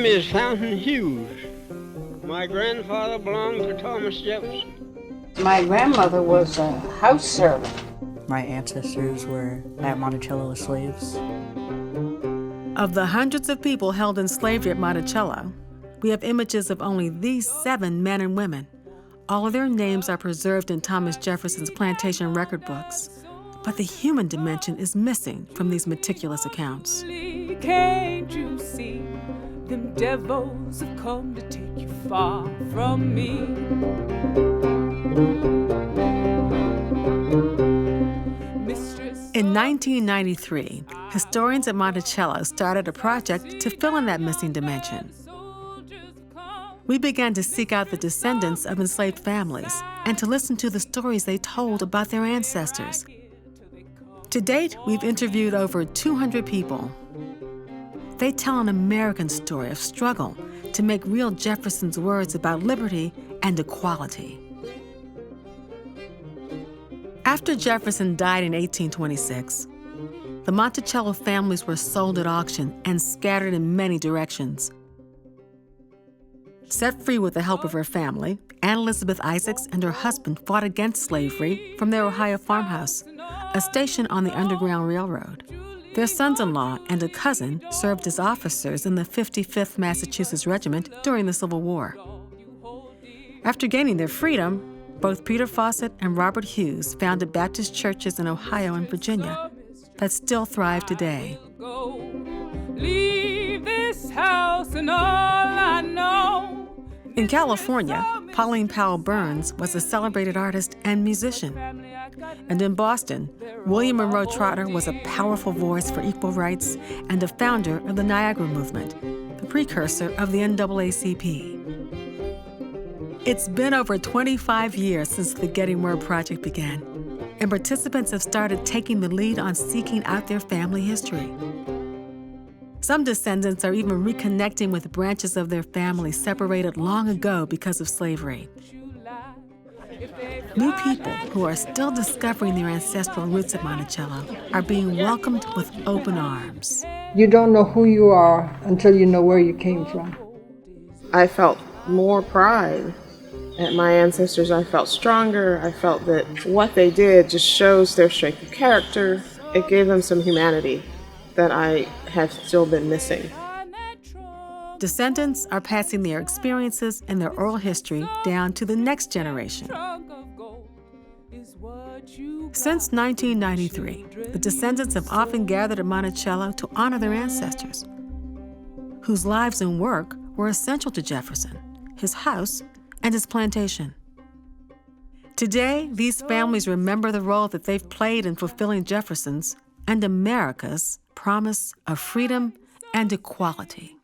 name is Fountain Hughes. My grandfather belonged to Thomas Jefferson. My grandmother was a house servant. My ancestors were at Monticello as slaves. Of the hundreds of people held in slavery at Monticello, we have images of only these 7 men and women. All of their names are preserved in Thomas Jefferson's plantation record books, but the human dimension is missing from these meticulous accounts. Can't you see them devils have come to take you far from me? In 1993, historians at Monticello started a project to fill in that missing dimension. We began to seek out the descendants of enslaved families and to listen to the stories they told about their ancestors. To date, we've interviewed over 200 people. They tell an American story of struggle to make real Jefferson's words about liberty and equality. After Jefferson died in 1826, the Monticello families were sold at auction and scattered in many directions. Set free with the help of her family, Anne Elizabeth Isaacs and her husband fought against slavery from their Ohio farmhouse, a station on the Underground Railroad. Their sons-in-law and a cousin served as officers in the 55th Massachusetts Regiment during the Civil War. After gaining their freedom, both Peter Fawcett and Robert Hughes founded Baptist churches in Ohio and Virginia that still thrive today. Leave this house and all I know. In California, Pauline Powell Burns was a celebrated artist and musician. And in Boston, William Monroe Trotter was a powerful voice for equal rights and a founder of the Niagara Movement, the precursor of the NAACP. It's been over 25 years since the Getting Word Project began, and participants have started taking the lead on seeking out their family history. Some descendants are even reconnecting with branches of their family separated long ago because of slavery. New people who are still discovering their ancestral roots at Monticello are being welcomed with open arms. You don't know who you are until you know where you came from. I felt more pride at my ancestors. I felt stronger. I felt that what they did just shows their strength of character. It gave them some humanity that I have still been missing. Descendants are passing their experiences and their oral history down to the next generation. Since 1993, the descendants have often gathered at Monticello to honor their ancestors, whose lives and work were essential to Jefferson, his house, and his plantation. Today, these families remember the role that they've played in fulfilling Jefferson's and America's promise of freedom and equality.